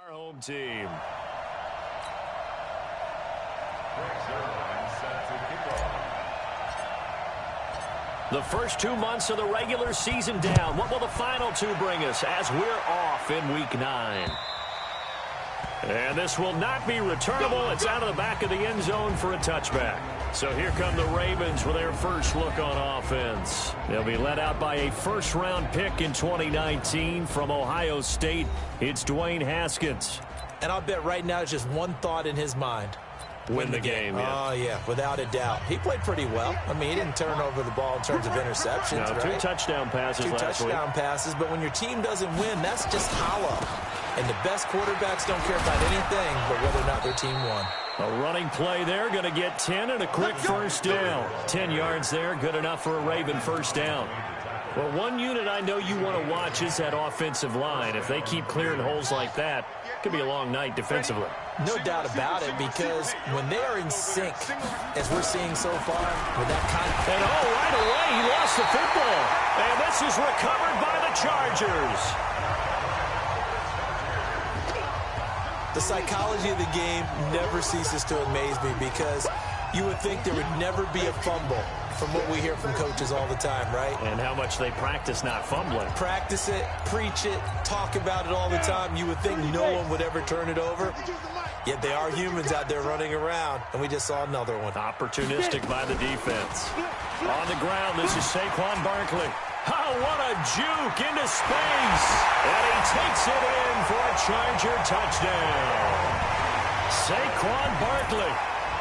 our home team. The first 2 months of the regular season down. What will the final two bring us as we're off in Week 9? And this will not be returnable. It's out of the back of the end zone for a touchback. So here come the Ravens with their first look on offense. They'll be led out by a first-round pick in 2019 from Ohio State. It's Dwayne Haskins. And I'll bet right now it's just one thought in his mind. Win the game, yeah. Oh, yeah, without a doubt. He played pretty well. I mean, he didn't turn over the ball in terms of interceptions, no, right? 2 touchdown passes last week. 2 touchdown passes, but when your team doesn't win, that's just hollow. And the best quarterbacks don't care about anything but whether or not their team won. A running play there, going to get 10 and a quick first down. 10 yards there, good enough for a Raven first down. Well, one unit I know you want to watch is that offensive line. If they keep clearing holes like that, it could be a long night defensively. No doubt about it, because when they are in sync, as we're seeing so far, with that kind of... And right away, he lost the football. And this is recovered by the Chargers. The psychology of the game never ceases to amaze me, because you would think there would never be a fumble from what we hear from coaches all the time, right? And how much they practice not fumbling. Practice it, preach it, talk about it all the time. You would think no one would ever turn it over. Yet they are humans out there running around, and we just saw another one. Opportunistic by the defense. On the ground, this is Saquon Barkley. Oh, what a juke into space. And he takes it in for a Charger touchdown. Saquon Barkley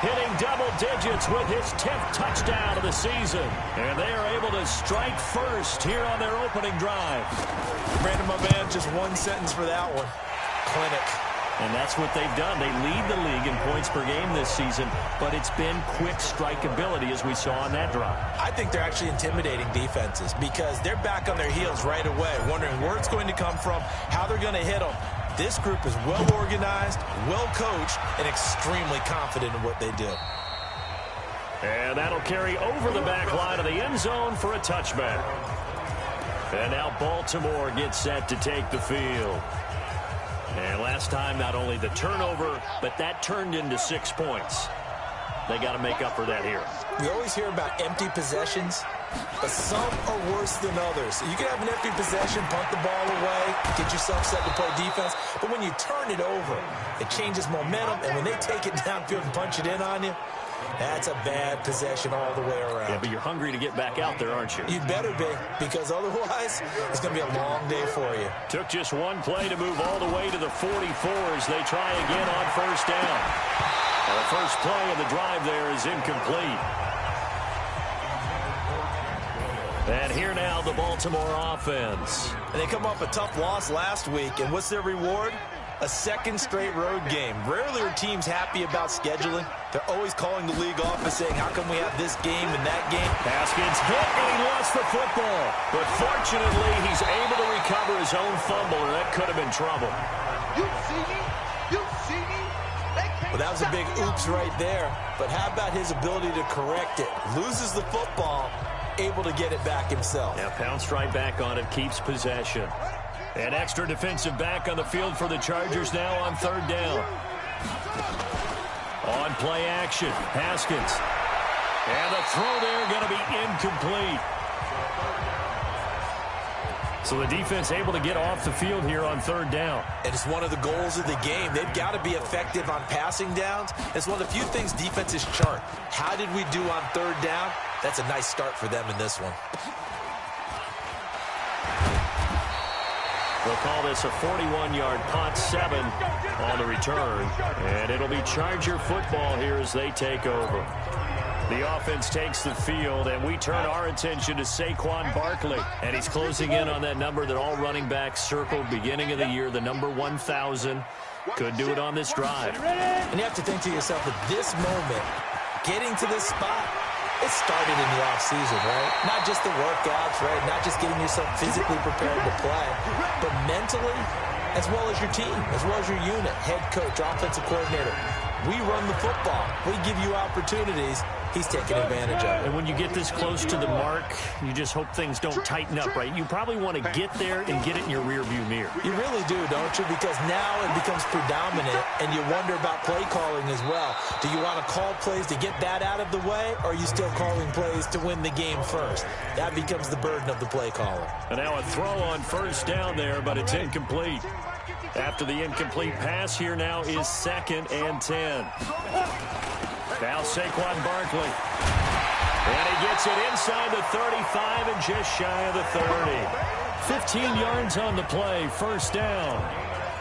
hitting double digits with his 10th touchdown of the season. And they are able to strike first here on their opening drive. Brandon, my man, just one sentence for that one. Clinic. And that's what they've done. They lead the league in points per game this season, but it's been quick strikeability as we saw on that drive. I think they're actually intimidating defenses, because they're back on their heels right away, wondering where it's going to come from, how they're going to hit them. This group is well organized, well coached, and extremely confident in what they do. And that'll carry over the back line of the end zone for a touchback. And now Baltimore gets set to take the field. And last time, not only the turnover, but that turned into 6 points. They got to make up for that here. We always hear about empty possessions, but some are worse than others. You can have an empty possession, punt the ball away, get yourself set to play defense, but when you turn it over, it changes momentum, and when they take it downfield and punch it in on you, that's a bad possession all the way around. Yeah, but you're hungry to get back out there, aren't you? You'd better be, because otherwise it's going to be a long day for you. Took just one play to move all the way to the 44 as they try again on first down. And the first play of the drive there is incomplete. And here now the Baltimore offense. And they come off a tough loss last week, and what's their reward? A second straight road game. Rarely are teams happy about scheduling. They're always calling the league office saying, how come we have this game and that game? Haskins hit, and he lost the football. But fortunately, he's able to recover his own fumble, or that could have been trouble. You see me? You see me? Well, that was a big oops right there. But how about his ability to correct it? Loses the football, able to get it back himself. Yeah, pounced right back on it, keeps possession. An extra defensive back on the field for the Chargers now on third down. On play action, Haskins. And the throw there going to be incomplete. So the defense able to get off the field here on third down. And it's one of the goals of the game. They've got to be effective on passing downs. It's one of the few things defenses chart. How did we do on third down? That's a nice start for them in this one. They'll call this a 41-yard punt, 7 on the return. And it'll be Charger football here as they take over. The offense takes the field, and we turn our attention to Saquon Barkley. And he's closing in on that number that all running backs circled beginning of the year, the number 1,000. Could do it on this drive. And you have to think to yourself, at this moment, getting to this spot, it started in the offseason, right? Not just the workouts, right? Not just getting yourself physically prepared to play, but mentally, as well as your team, as well as your unit, head coach, offensive coordinator. We run the football. We give you opportunities. He's taking advantage of it. And when you get this close to the mark, you just hope things don't tighten up, right? You probably want to get there and get it in your rearview mirror. You really do, don't you? Because now it becomes predominant, and you wonder about play calling as well. Do you want to call plays to get that out of the way, or are you still calling plays to win the game first? That becomes the burden of the play caller. And now a throw on first down there, but it's incomplete. After the incomplete pass, here now is 2nd and 10. Now Saquon Barkley. And he gets it inside the 35 and just shy of the 30. 15 yards on the play, first down.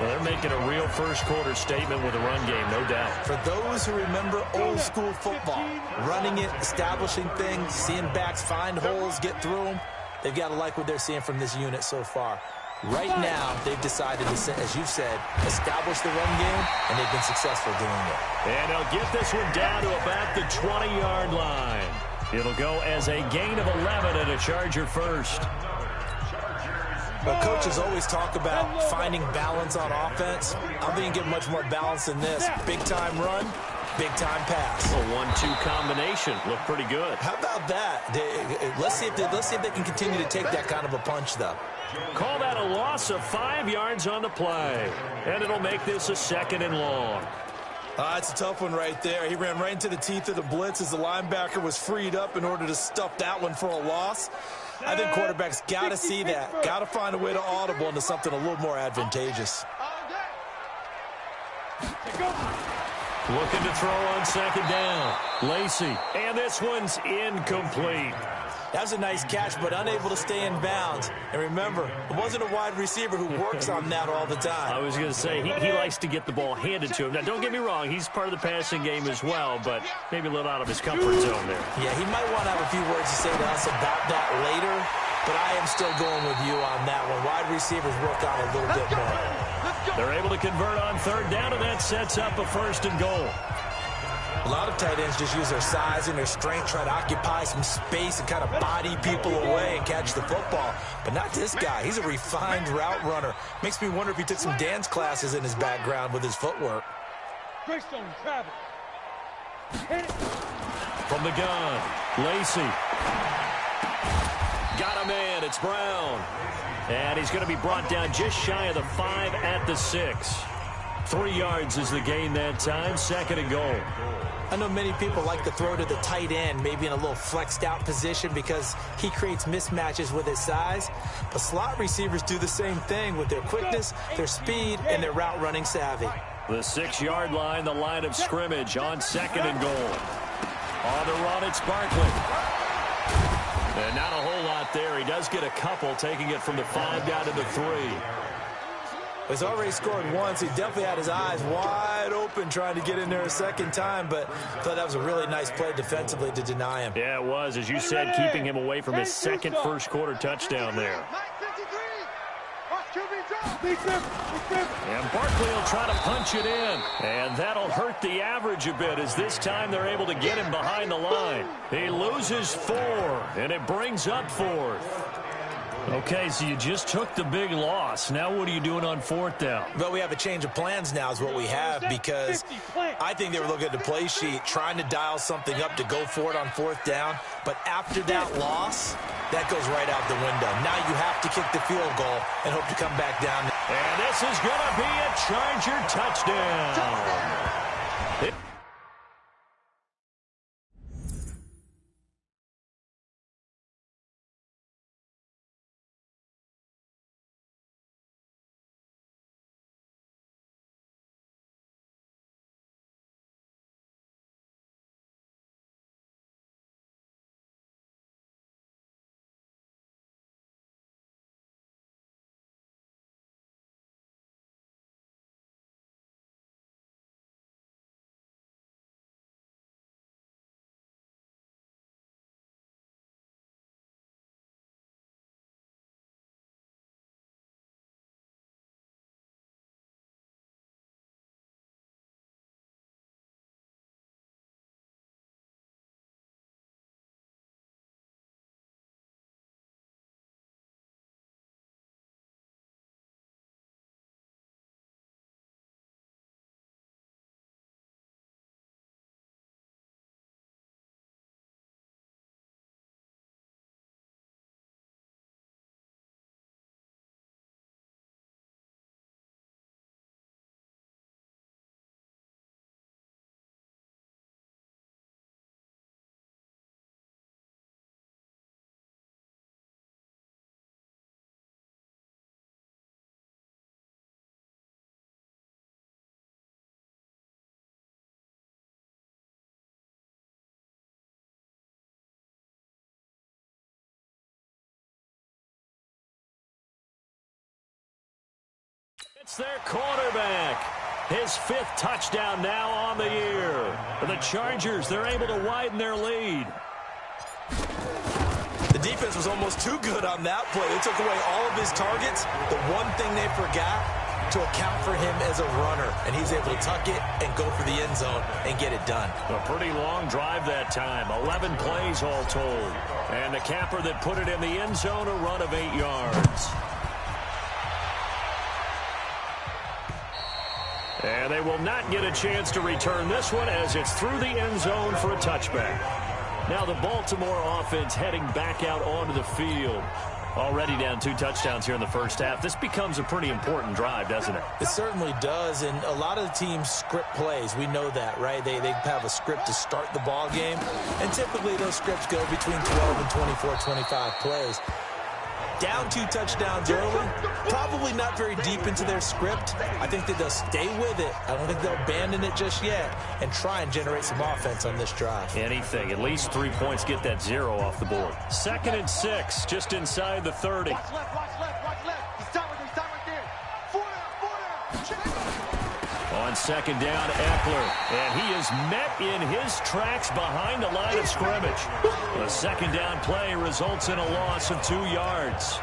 Well, they're making a real first-quarter statement with a run game, no doubt. For those who remember old-school football, running it, establishing things, seeing backs find holes, get through them, they've got to like what they're seeing from this unit so far. Right now, they've decided to, as you've said, establish the run game, and they've been successful doing it. And they'll get this one down to about the 20-yard line. It'll go as a gain of 11 and a Charger first. Well, coaches always talk about finding balance on offense. I'm being given much more balance than this. Big-time run, big-time pass. A 1-2 combination. Look pretty good. How about that? Let's see if they can continue to take that kind of a punch, though. Call that a loss of 5 yards on the play. And it'll make this a 2nd and long. It's a tough one right there. He ran right into the teeth of the blitz as the linebacker was freed up in order to stuff that one for a loss. I think quarterbacks got to see that. Got to find a way to audible into something a little more advantageous. Looking to throw on 2nd down. Lacey. And this one's incomplete. That was a nice catch, but unable to stay in bounds. And remember, it wasn't a wide receiver who works on that all the time. I was going to say, he likes to get the ball handed to him. Now, don't get me wrong, he's part of the passing game as well, but maybe a little out of his comfort zone there. Yeah, he might want to have a few words to say to us about that later, but I am still going with you on that one. Wide receivers work on a little bit more. They're able to convert on 3rd down, and that sets up a 1st and goal. A lot of tight ends just use their size and their strength, try to occupy some space and kind of body people away and catch the football. But not this guy. He's a refined route runner. Makes me wonder if he took some dance classes in his background with his footwork. From the gun, Lacey. Got him in. It's Brown. And he's going to be brought down just shy of the 5 at the 6. 3 yards is the gain that time, 2nd and goal. I know many people like to throw to the tight end, maybe in a little flexed out position because he creates mismatches with his size. But slot receivers do the same thing with their quickness, their speed, and their route running savvy. The 6-yard line, the line of scrimmage on 2nd and goal. On the run, it's Barkley. And not a whole lot there. He does get a couple, taking it from the 5 down to the 3. He's already scored once. He definitely had his eyes wide open trying to get in there a second time, but I thought that was a really nice play defensively to deny him. Yeah, it was, as you said, keeping him away from his second first-quarter touchdown there. And Barkley will try to punch it in, and that'll hurt the average a bit as this time they're able to get him behind the line. He loses 4, and it brings up 4th. Okay, so you just took the big loss. Now what are you doing on 4th down? Well, we have a change of plans now is what we have because I think they were looking at the play sheet, trying to dial something up to go for it on 4th down. But after that loss, that goes right out the window. Now you have to kick the field goal and hope to come back down. And this is going to be a Charger touchdown. It's their quarterback. His 5th touchdown now on the year. For the Chargers, they're able to widen their lead. The defense was almost too good on that play. They took away all of his targets. The one thing they forgot, to account for him as a runner. And he's able to tuck it and go for the end zone and get it done. A pretty long drive that time. 11 plays all told. And the capper that put it in the end zone, a run of 8 yards. And they will not get a chance to return this one as it's through the end zone for a touchback. Now the Baltimore offense heading back out onto the field. Already down 2 touchdowns here in the first half. This becomes a pretty important drive, doesn't it? It certainly does, and a lot of the teams script plays. We know that, right? They have a script to start the ball game, and typically those scripts go between 12 and 24, 25 plays. Down 2 touchdowns early, probably not very deep into their script. I think that they'll stay with it. I don't think they'll abandon it just yet and try and generate some offense on this drive. Anything. At least 3 points, get that 0 off the board. 2nd and 6, just inside the 30. Watch left, watch left, watch left. He's time right there. 4 down. On 2nd down, Eckler. And he is met in his tracks behind the line of scrimmage. The 2nd down play results in a loss of 2 yards.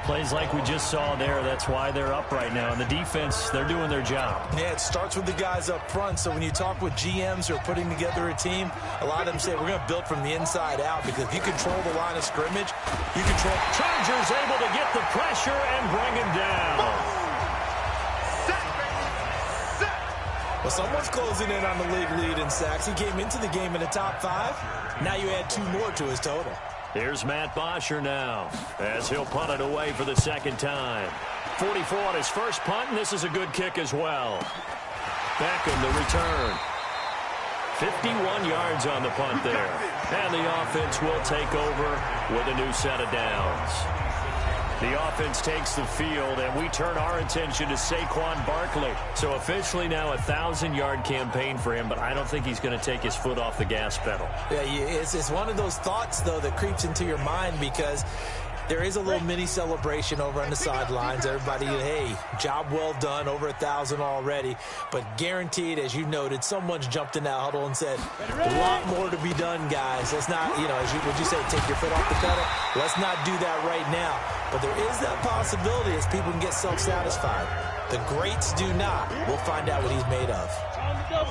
Plays like we just saw there. That's why they're up right now. And the defense, they're doing their job. Yeah, it starts with the guys up front. So when you talk with GMs who are putting together a team, a lot of them say we're going to build from the inside out, because if you control the line of scrimmage, you control. Chargers able to get the pressure and bring him down. Well, someone's closing in on the league lead in sacks. He came into the game in the top 5. Now you add 2 more to his total. Here's Matt Bosher now, as he'll punt it away for the 2nd time. 44 on his first punt, and this is a good kick as well. Beckham the return. 51 yards on the punt there. And the offense will take over with a new set of downs. The offense takes the field, and we turn our attention to Saquon Barkley. So officially now a 1,000-yard campaign for him, but I don't think he's going to take his foot off the gas pedal. Yeah, it's one of those thoughts, though, that creeps into your mind, because there is a little mini celebration over on the sidelines. Everybody, hey, job well done, over 1,000 already. But guaranteed, as you noted, someone's jumped in that huddle and said, a lot more to be done, guys. Let's not, would you say, take your foot off the pedal? Let's not do that right now. But there is that possibility as people can get self-satisfied. The greats do not. We'll find out what he's made of.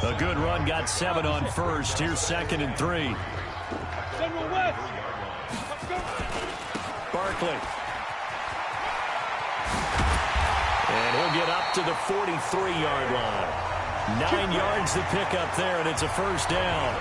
A good run, got 7 on first. Here's 2nd and 3. Barkley. And he'll get up to the 43-yard line. 9 yards to pick up there, and it's a first down.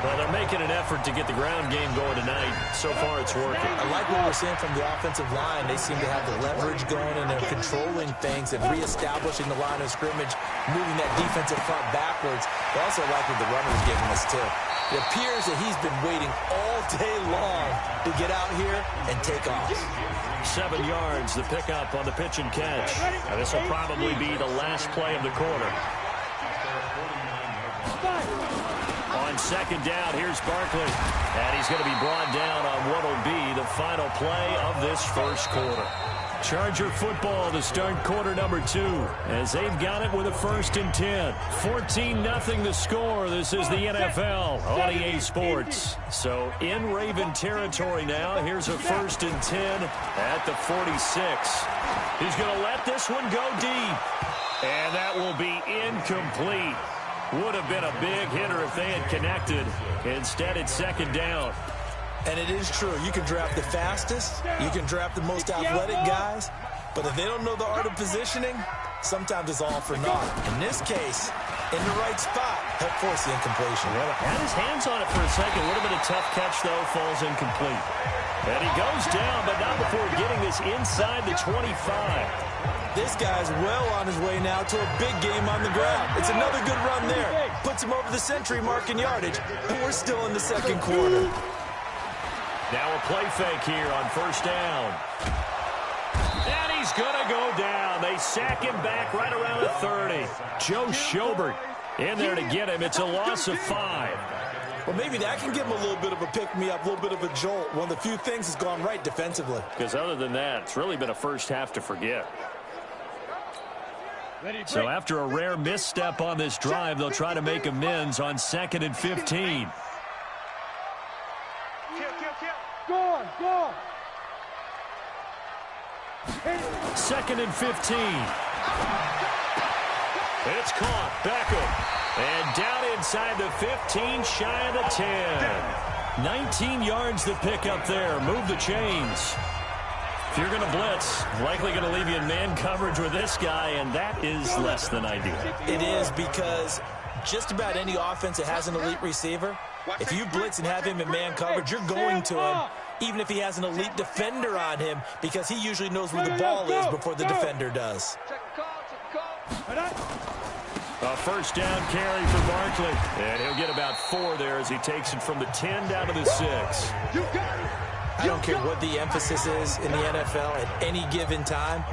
Well, they're making an effort to get the ground game going tonight. So far, it's working. I like what we're seeing from the offensive line. They seem to have the leverage going, and they're controlling things and reestablishing the line of scrimmage, moving that defensive front backwards. They also like what the runner's giving us, too. It appears that he's been waiting all day long to get out here and take off. 7 yards, the pickup on the pitch and catch. Now, this will probably be the last play of the quarter. On 2nd down, here's Barkley. And he's going to be brought down on what will be the final play of this first quarter. Charger football to start quarter number 2, as they've got it with a 1st and 10. 14-0 the score. This is the NFL on EA Sports. So in Raven territory now. Here's a 1st and 10 at the 46. He's going to let this one go deep. And that will be incomplete. Would have been a big hitter if they had connected. Instead, it's 2nd down. And it is true. You can draft the fastest. You can draft the most athletic guys. But if they don't know the art of positioning, sometimes it's all for naught. In this case, in the right spot, help force the incompletion. Well, had his hands on it for a second. A little bit of tough catch, though. Falls incomplete. And he goes down, but not before getting this inside the 25. This guy's well on his way now to a big game on the ground. It's another good run there. Puts him over the century mark in yardage. And we're still in the 2nd quarter. Now a play fake here on 1st down. And he's going to go down. They sack him back right around the 30. Joe Schobert in there to get him. It's a loss of 5. Well, maybe that can give him a little bit of a pick-me-up, a little bit of a jolt. One of the few things that's gone right defensively. Because other than that, it's really been a first half to forget. So after a rare misstep on this drive, they'll try to make amends on 2nd and 15. Go on. 2nd and 15. It's caught. Beckham. And down inside the 15, shy of the 10. 19 yards to pick up there. Move the chains. If you're going to blitz, likely going to leave you in man coverage with this guy, and that is less than ideal. It is, because just about any offense that has an elite receiver, if you blitz and have him in man coverage, you're going to him, even if he has an elite defender on him, because he usually knows where the ball is before the defender does. A first down carry for Barkley, and he'll get about 4 there as he takes it from the 10 down to the 6. I don't care what the emphasis is in the NFL at any given time.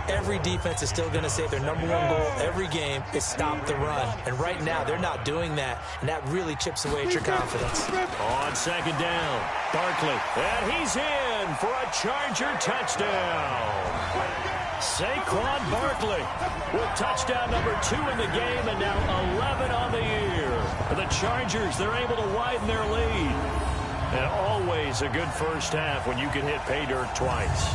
Every defense is still going to say their #1 goal every game is stop the run. And right now, they're not doing that, and that really chips away at your confidence. On 2nd down, Barkley, and he's in for a Charger touchdown. Saquon Barkley with touchdown number 2 in the game, and now 11 on the year. For the Chargers, they're able to widen their lead. And always a good first half when you can hit pay dirt twice.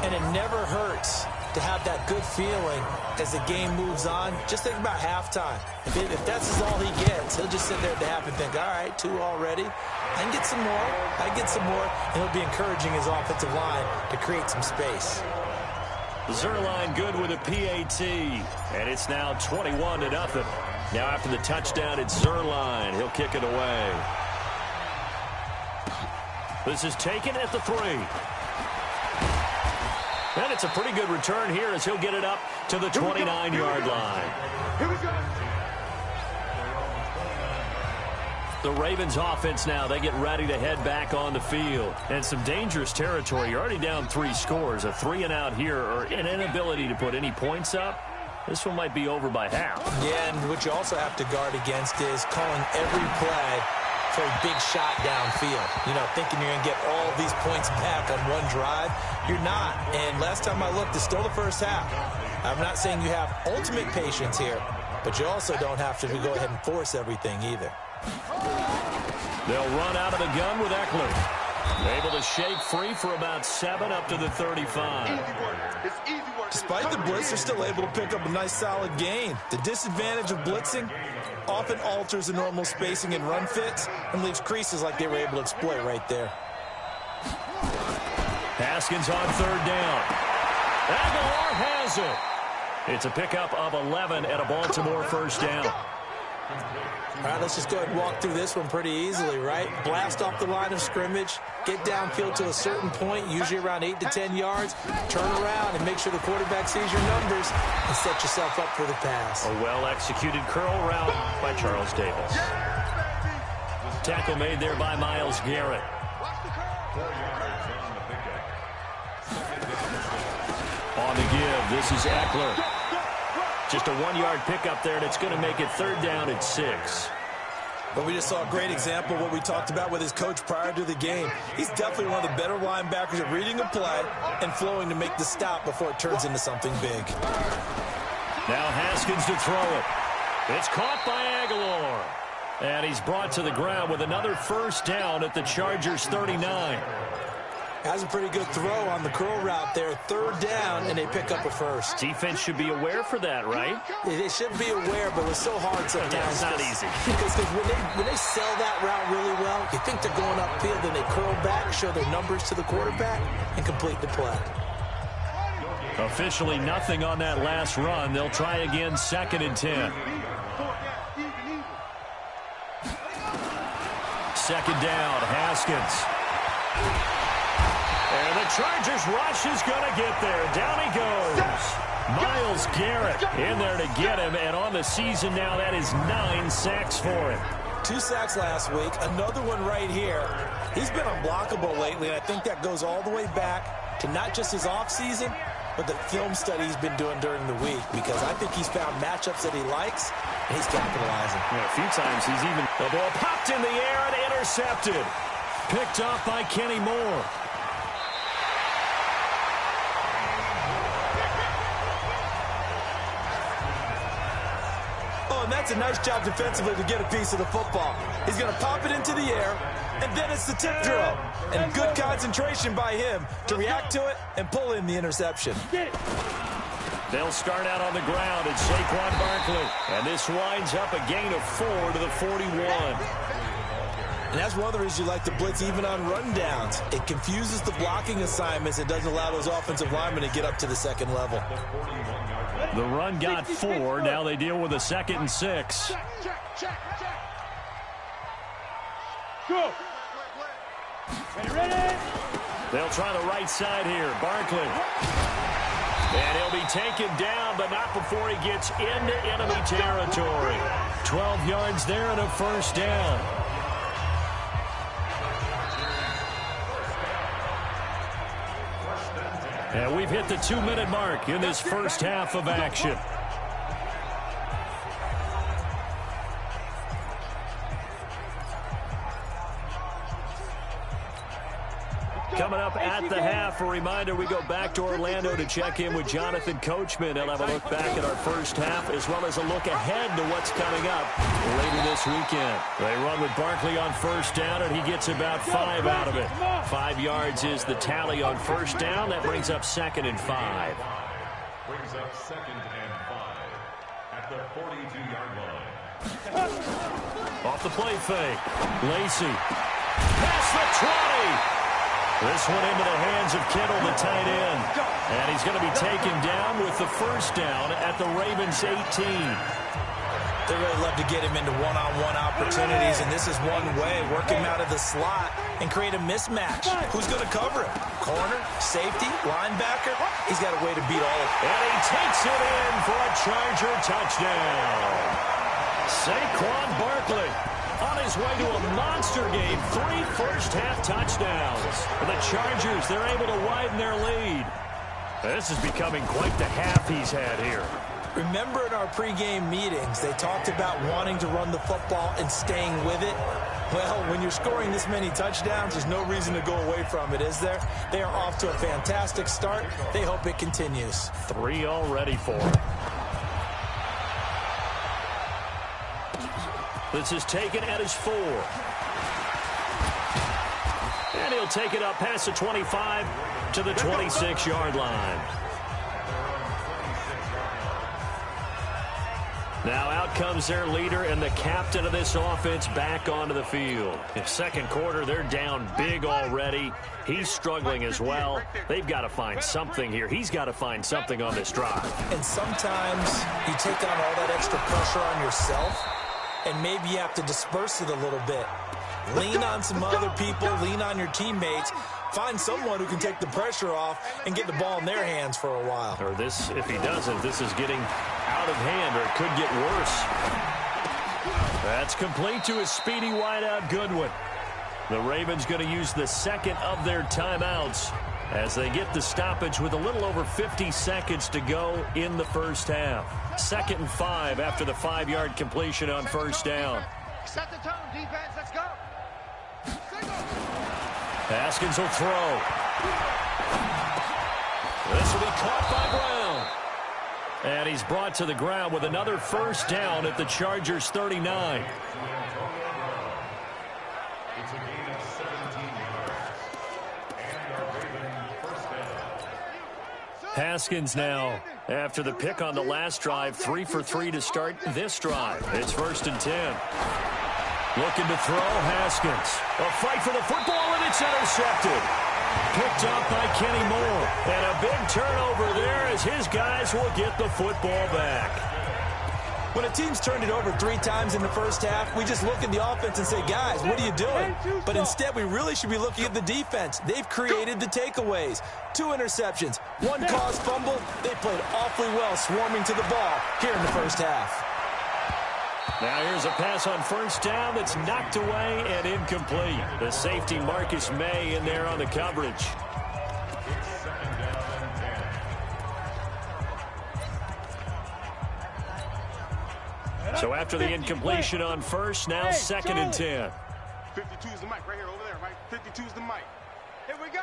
And it never hurts to have that good feeling as the game moves on. Just think about halftime. If that's all he gets, he'll just sit there at the half and think, all right, 2 already. I can get some more. And he'll be encouraging his offensive line to create some space. Zerline good with a PAT. And it's now 21-0. Now after the touchdown, it's Zerline. He'll kick it away. This is taken at the 3. And it's a pretty good return here as he'll get it up to the 29-yard line. Here we go. The Ravens offense now, they get ready to head back on the field. And some dangerous territory. You're already down 3 scores. A 3-and-out here, or an inability to put any points up. This one might be over by half. Yeah, and what you also have to guard against is calling every play for a big shot downfield. You know, thinking you're going to get all these points back on one drive. You're not. And last time I looked, it's still the first half. I'm not saying you have ultimate patience here, but you also don't have to go ahead and force everything either. They'll run out of the gun with Eckler. Able to shake free for about 7 up to the 35. It's easy work. Despite the blitz, they're still able to pick up a nice solid gain. The disadvantage of blitzing often alters the normal spacing and run fits and leaves creases like they were able to exploit right there. Haskins on 3rd down. Aguilar has it. It's a pickup of 11 at a Baltimore first down. All right, let's just go ahead and walk through this one pretty easily, right? Blast off the line of scrimmage, get downfield to a certain point, usually around 8 to 10 yards, turn around and make sure the quarterback sees your numbers and set yourself up for the pass. A well-executed curl route by Charles Davis. Tackle made there by Myles Garrett. On the give, this is Eckler. Just a 1-yard pickup there, and it's going to make it 3rd down at 6. But we just saw a great example of what we talked about with his coach prior to the game. He's definitely one of the better linebackers at reading a play and flowing to make the stop before it turns into something big. Now Haskins to throw it. It's caught by Aguilar. And he's brought to the ground with another first down at the Chargers' 39. Has a pretty good throw on the curl route there. 3rd down, and they pick up a first. Defense should be aware for that, right? They should be aware, but it's so hard sometimes. Yeah, it's not easy. Because when they sell that route really well, you think they're going upfield, then they curl back, show their numbers to the quarterback, and complete the play. Officially nothing on that last run. They'll try again, 2nd and 10. 2nd down, Haskins. And the Chargers rush is going to get there. Down he goes. Myles Garrett in there to get him. And on the season now, that is 9 sacks for him. 2 sacks last week. Another one right here. He's been unblockable lately, and I think that goes all the way back to not just his offseason, but the film study he's been doing during the week, because I think he's found matchups that he likes, and he's capitalizing. Yeah, a few times he's even... The ball popped in the air and intercepted. Picked off by Kenny Moore. and that's a nice job defensively to get a piece of the football. He's going to pop it into the air, and then it's the tip drill. And good concentration by him to react to it and pull in the interception. They'll start out on the ground. It's Saquon Barkley. And this winds up a gain of 4 to the 41. And that's one of the reasons you like to blitz even on rundowns. It confuses the blocking assignments. It doesn't allow those offensive linemen to get up to the second level. The run got 4. Now they deal with a 2nd and 6. Go. Ready? They'll try the right side here. Barkley. And he'll be taken down, but not before he gets into enemy territory. 12 yards there and a first down. And we've hit the 2-minute mark in this first half of action. Coming up at the half, a reminder, we go back to Orlando to check in with Jonathan Coachman. He'll have a look back at our first half as well as a look ahead to what's coming up later this weekend. They run with Barkley on first down, and he gets about 5 out of it. 5 yards is the tally on first down. That brings up 2nd and 5. Brings up 2nd and 5 at the 42-yard line. Off the play fake. Lacy. Past the 20. This one into the hands of Kittle, the tight end. And he's going to be taken down with the first down at the Ravens' 18. They really love to get him into one-on-one opportunities, and this is one way. Work him out of the slot and create a mismatch. Who's going to cover him? Corner, safety, linebacker? He's got a way to beat all of them. And he takes it in for a Charger touchdown. Saquon Barkley on his way to a monster game. 3 first-half touchdowns. And the Chargers, they're able to widen their lead. This is becoming quite the half he's had here. Remember in our pregame meetings, they talked about wanting to run the football and staying with it? Well, when you're scoring this many touchdowns, there's no reason to go away from it, is there? They are off to a fantastic start. They hope it continues. 3 already for him. This is taken at his 4. And he'll take it up past the 25 to the 26-yard line. Now out comes their leader and the captain of this offense back onto the field. In second quarter, they're down big already. He's struggling as well. They've got to find something here. He's got to find something on this drive. And sometimes you take on all that extra pressure on yourself, and maybe you have to disperse it a little bit. Lean on some other people, lean on your teammates. Find someone who can take the pressure off and get the ball in their hands for a while. Or this, if he doesn't, this is getting out of hand, or it could get worse. That's complete to a speedy wideout Goodwin. The Ravens going to use the second of their timeouts as they get the stoppage with a little over 50 seconds to go in the first half. 2nd and 5 after the 5-yard completion on first down. Set the tone, defense. Let's go. Haskins will throw. This will be caught by Brown. And he's brought to the ground with another first down at the Chargers' 39. It's a gain of 17 yards. And a Raven first down. Haskins now, after the pick on the last drive, 3 for 3 to start this drive. It's 1st and 10. Looking to throw, Haskins. A fight for the football, and it's intercepted. Picked up by Kenny Moore. And a big turnover there as his guys will get the football back. When a team's turned it over 3 times in the first half, we just look at the offense and say, guys, what are you doing? But instead, we really should be looking at the defense. They've created the takeaways. 2 interceptions, 1 caused fumble. They played awfully well swarming to the ball here in the first half. Now here's a pass on first down that's knocked away and incomplete. The safety Marcus May in there on the coverage. So after the incompletion on first, now 2nd and 10. 52 is the mic right here, over there, right? 52 is the mic. Here we go.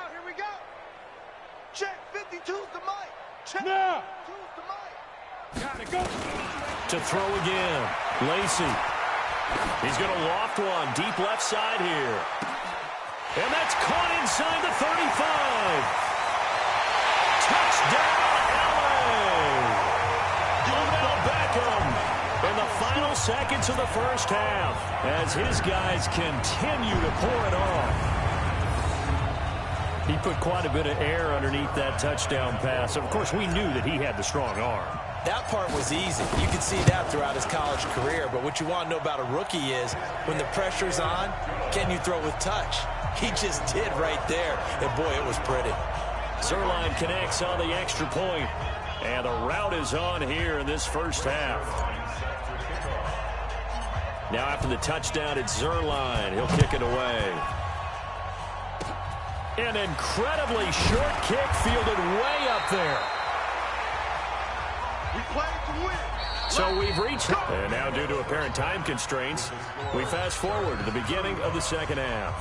Check. 52's the mic. Check. Now. 52's the mic. To throw again. Lacey. He's going to loft one deep left side here. And that's caught inside the 35. Touchdown, LA! Odell Beckham in the final seconds of the first half as his guys continue to pour it on. He put quite a bit of air underneath that touchdown pass. Of course, we knew that he had the strong arm. That part was easy. You could see that throughout his college career. But what you want to know about a rookie is when the pressure's on, can you throw with touch? He just did right there. And, boy, it was pretty. Zerline connects on the extra point. And the route is on here in this first half. Now after the touchdown, it's Zerline. He'll kick it away. An incredibly short kick fielded way up there. We play to win. So we've reached, and now due to apparent time constraints, we fast forward to the beginning of the second half.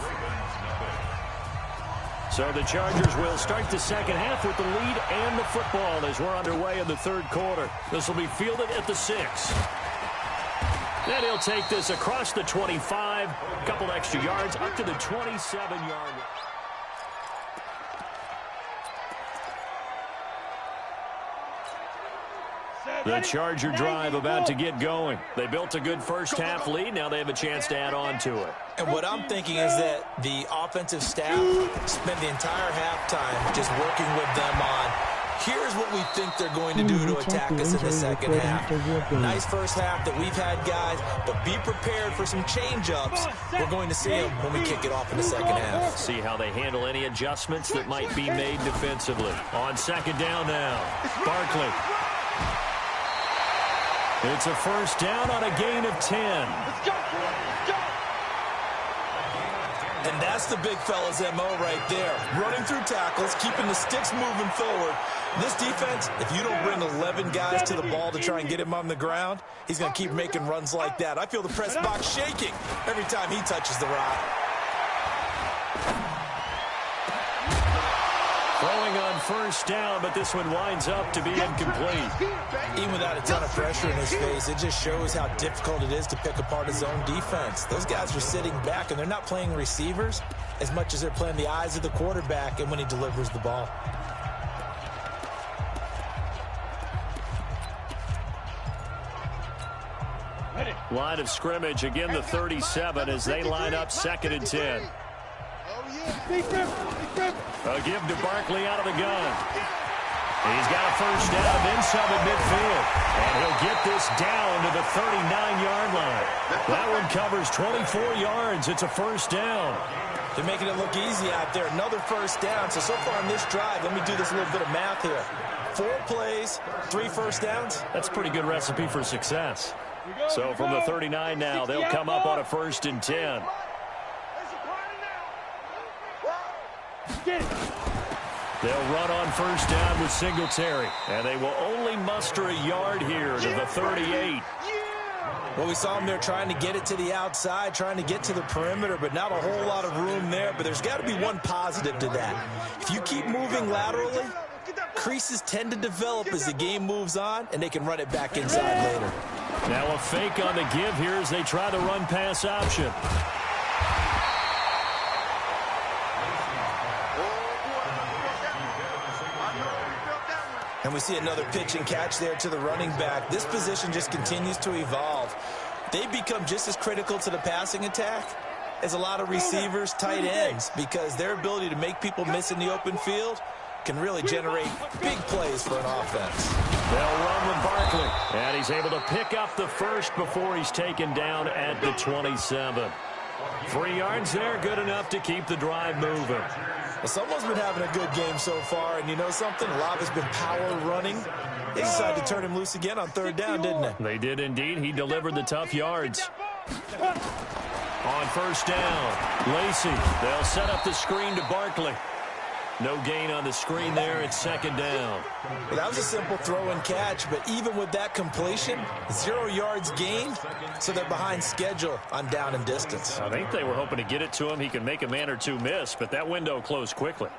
So the Chargers will start the second half with the lead and the football as we're underway in the third quarter. This will be fielded at the 6. Then he'll take this across the 25, a couple extra yards up to the 27-yard line. The Charger drive about to get going. They built a good first half lead. Now they have a chance to add on to it. And what I'm thinking is that the offensive staff spent the entire halftime just working with them on, here's what we think they're going to do to attack us in the second half. Nice first half that we've had, guys, but be prepared for some change-ups. We're going to see them when we kick it off in the second half. See how they handle any adjustments that might be made defensively. On second down now, Barkley. It's a first down on a gain of 10. Let's go. And that's the big fella's MO right there. Running through tackles, keeping the sticks moving forward. This defense, if you don't bring 11 guys to the ball to try and get him on the ground, he's going to keep making runs like that. I feel the press box shaking every time he touches the rock. Throwing on first down, but this one winds up to be incomplete. Even without a ton of pressure in his face, it just shows how difficult it is to pick apart his own defense. Those guys are sitting back, and they're not playing receivers as much as they're playing the eyes of the quarterback and when he delivers the ball. Line of scrimmage, again the 37 as they line up second and 10. A give to Barkley out of the gun. He's got a first down, then some at midfield. And he'll get this down to the 39-yard line. That one covers 24 yards. It's a first down. They're making it look easy out there. Another first down. So far on this drive, let me do this little bit of math here. 4 plays, 3 first downs. That's a pretty good recipe for success. So from the 39 now, they'll come up on a first and 10. They'll run on first down with Singletary. And they will only muster a yard here to the 38. Well, we saw them there trying to get it to the outside, trying to get to the perimeter, but not a whole lot of room there. But there's got to be one positive to that. If you keep moving laterally, creases tend to develop as the game moves on, and they can run it back inside later. Now a fake on the give here as they try the run-pass option. And we see another pitch and catch there to the running back. This position just continues to evolve. They become just as critical to the passing attack as a lot of receivers, tight ends, because their ability to make people miss in the open field can really generate big plays for an offense. They'll run with Barkley, and he's able to pick up the first before he's taken down at the 27. 3 yards there, good enough to keep the drive moving. Well, someone's been having a good game so far, and you know something? A lot has been power running. They decided to turn him loose again on third down, didn't they? They did indeed. He delivered the tough yards. On first down, Lacey. They'll set up the screen to Barkley. No gain on the screen there. It's second down. Well, that was a simple throw and catch, but even with that completion, 0 yards gained, so they're behind schedule on down and distance. I think they were hoping to get it to him. He can make a man or two miss, but that window closed quickly.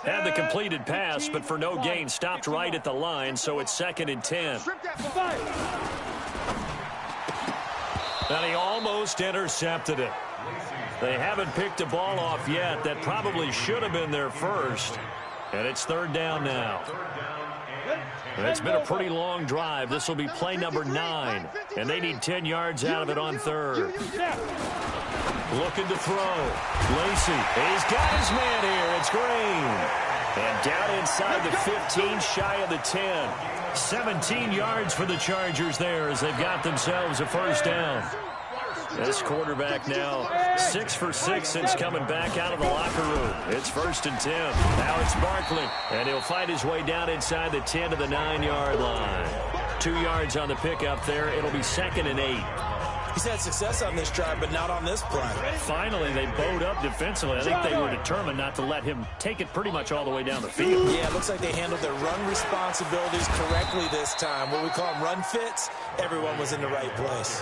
Had the completed pass, but for no gain, stopped right at the line, so it's 2nd and 10. And he almost intercepted it. They haven't picked a ball off yet. That probably should have been their first. And it's 3rd down now. It's been a pretty long drive. This will be play number 9. And they need 10 yards out of it on 3rd. Looking to throw. Lacy. He's got his man here. It's Green. And down inside the 15, shy of the 10. 17 yards for the Chargers there as they've got themselves a first down. This quarterback now 6 for 6 since coming back out of the locker room. It's 1st and 10. Now it's Barkley, and he'll find his way down inside the 10 to the 9-yard line. 2 yards on the pickup there. It'll be 2nd and 8. He's had success on this drive, but not on this play. Finally, they bowed up defensively. I think they were determined not to let him take it pretty much all the way down the field. Yeah, it looks like they handled their run responsibilities correctly this time. What we call them run fits, everyone was in the right place.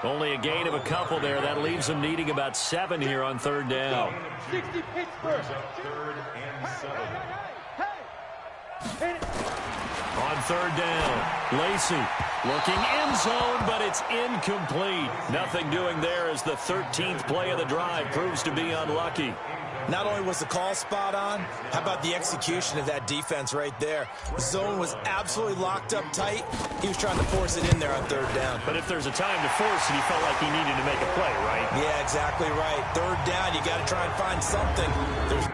Only a gain of a couple there. That leaves them needing about 7 here on 3rd down. 60 Pittsburgh. 3rd and 7. On 3rd down, Lacy looking end zone, but it's incomplete. Nothing doing there as the 13th play of the drive proves to be unlucky. Not only was the call spot on, how about the execution of that defense right there? The zone was absolutely locked up tight. He was trying to force it in there on 3rd down. But if there's a time to force it, he felt like he needed to make a play, right? Yeah, exactly right. 3rd down, you got to try and find something. There's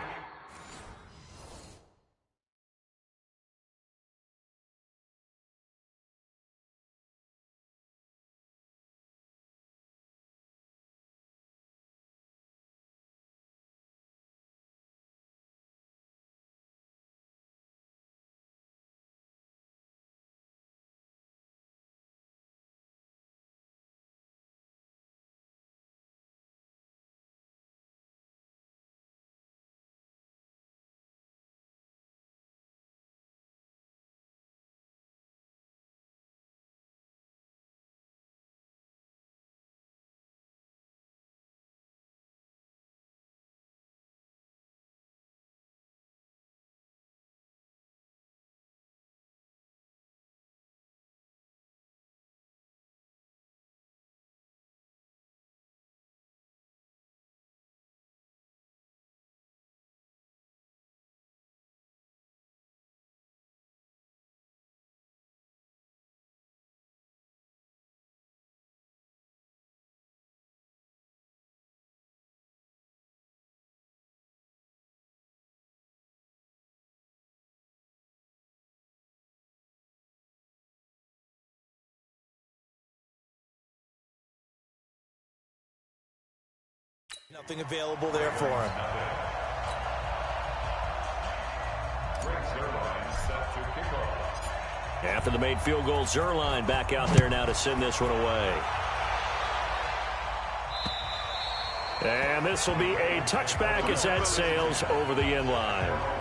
nothing available there for him. After the made field goal, Zerline back out there now to send this one away. And this will be a touchback as that sails over the end line.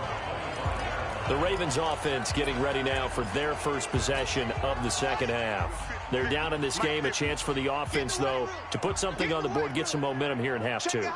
The Ravens offense getting ready now for their first possession of the 2nd half. They're down in this game. A chance for the offense, though, to put something on the board, get some momentum here in half 2.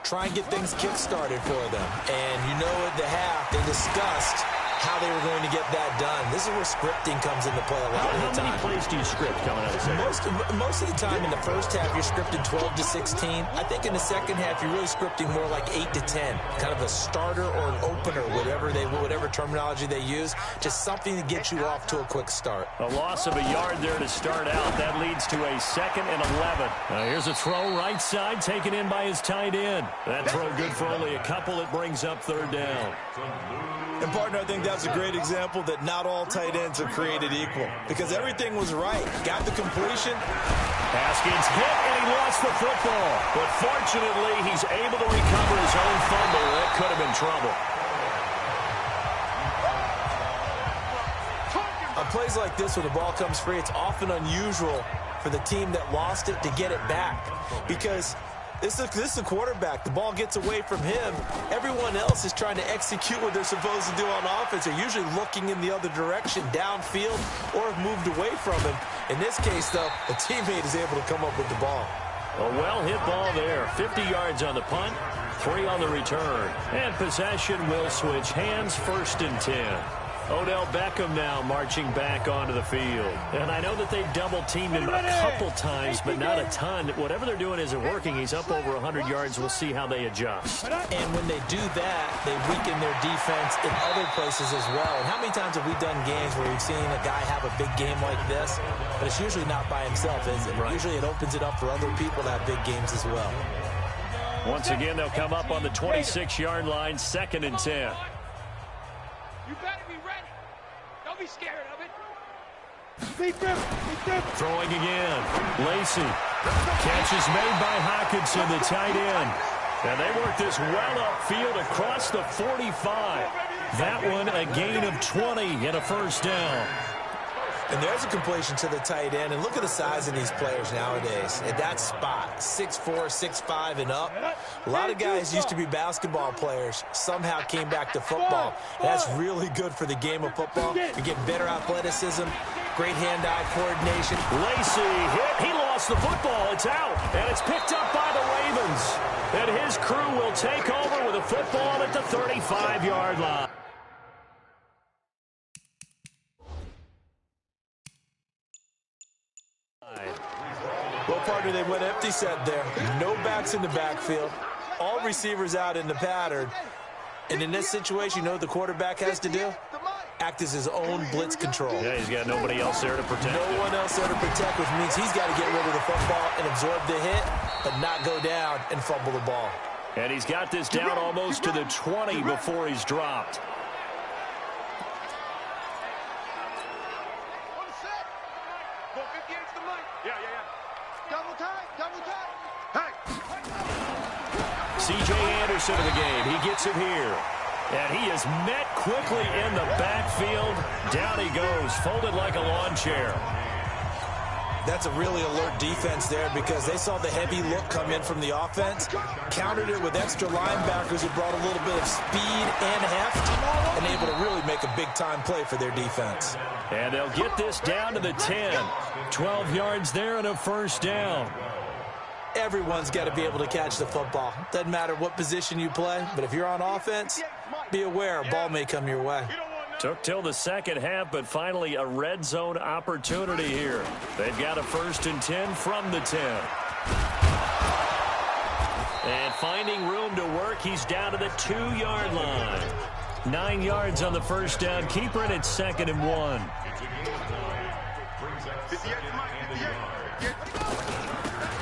Try and get things kick-started for them. And you know at the half, they discussed how they were going to get that done. This is where scripting comes into play a lot of the time. How many plays do you script coming out of this? Most of the time in the first half, you're scripting 12 to 16. I think in the second half, you're really scripting more like 8 to 10. Kind of a starter or an opener, whatever terminology they use. Just something to get you off to a quick start. A loss of a yard there to start out. That leads to a 2nd and 11. Here's a throw right side taken in by his tight end. That throw good for only a couple. It brings up 3rd down. And, partner, I think that's a great example that not all tight ends are created equal because everything was right. Got the completion. Haskins hit, and he lost the football. But fortunately, he's able to recover his own fumble. That could have been trouble. On plays like this where the ball comes free, it's often unusual for the team that lost it to get it back because this is a quarterback. The ball gets away from him. Everyone else is trying to execute what they're supposed to do on offense. They're usually looking in the other direction, downfield, or have moved away from him. In this case, though, a teammate is able to come up with the ball. A well-hit ball there. 50 yards on the punt. 3 on the return. And possession will switch hands, 1st and 10. Odell Beckham now marching back onto the field. And I know that they've double-teamed him a couple times, but not a ton. Whatever they're doing isn't working. He's up over 100 yards. We'll see how they adjust. And when they do that, they weaken their defense in other places as well. And how many times have we done games where we've seen a guy have a big game like this, but it's usually not by himself, is it? Right. Usually it opens it up for other people to have big games as well. Once again, they'll come up on the 26-yard line, 2nd and 10. You better be ready. Don't be scared of it. Beat them. Throwing again. Lacey. Catch is made by Hockenson, the tight end. And they work this well upfield across the 45. That one a gain of 20 and a 1st down. And there's a completion to the tight end. And look at the size of these players nowadays. At that spot, 6'4", 6'5", and up. A lot of guys used to be basketball players. Somehow came back to football. That's really good for the game of football. You get better athleticism, great hand-eye coordination. Lacey hit. He lost the football. It's out. And it's picked up by the Ravens. And his crew will take over with a football at the 35-yard line. Well, partner, they went empty set there. No backs in the backfield. All receivers out in the pattern. And in this situation, you know what the quarterback has to do? Act as his own blitz control. Yeah, he's got nobody else there to protect him. No one else there to protect, which means he's got to get rid of the football and absorb the hit, but not go down and fumble the ball. And he's got this down almost to the 20 before he's dropped. C.J. Anderson in the game. He gets it here. And he is met quickly in the backfield. Down he goes, folded like a lawn chair. That's a really alert defense there because they saw the heavy look come in from the offense, countered it with extra linebackers who brought a little bit of speed and heft, and able to really make a big-time play for their defense. And they'll get this down to the 10. 12 yards there and a 1st down. Everyone's got to be able to catch the football. Doesn't matter what position you play, but if you're on offense, be aware a ball may come your way. Took till the 2nd half, but finally a red zone opportunity here. They've got a 1st and 10 from the 10. And finding room to work, he's down to the 2-yard line. 9 yards on the 1st down. Keeper, and it's 2nd and 1.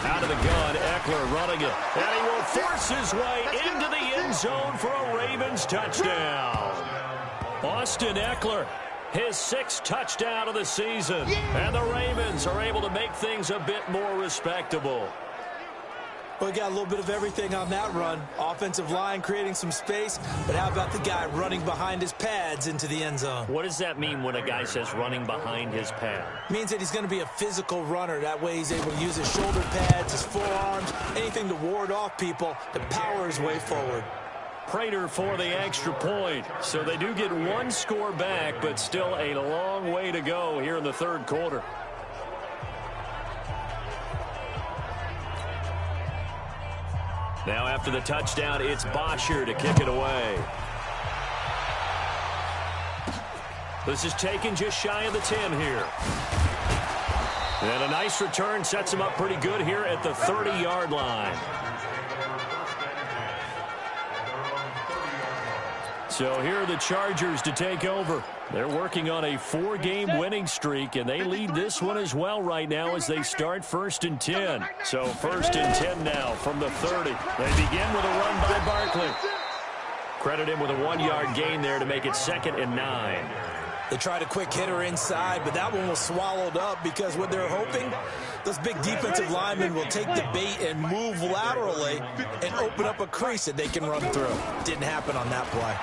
Out of the gun, Eckler running it. And he will force his way into the end zone for a Ravens touchdown. Austin Eckler, his 6th touchdown of the season. And the Ravens are able to make things a bit more respectable. Well, we got a little bit of everything on that run. Offensive line creating some space, but how about the guy running behind his pads into the end zone? What does that mean when a guy says running behind his pad? Means that he's going to be a physical runner. That way he's able to use his shoulder pads, his forearms, anything to ward off people to power his way forward. Prater for the extra point. So they do get 1 score back, but still a long way to go here in the 3rd quarter. Now after the touchdown, it's Bosher to kick it away. This is taken just shy of the 10 here. And a nice return sets him up pretty good here at the 30-yard line. So here are the Chargers to take over. They're working on a 4-game winning streak, and they lead this one as well right now as they start 1st and 10. So 1st and 10 now from the 30. They begin with a run by Barkley. Credit him with a 1-yard gain there to make it 2nd and 9. They tried a quick hitter inside, but that one was swallowed up because what they're hoping, those big defensive linemen will take the bait and move laterally and open up a crease that they can run through. Didn't happen on that play.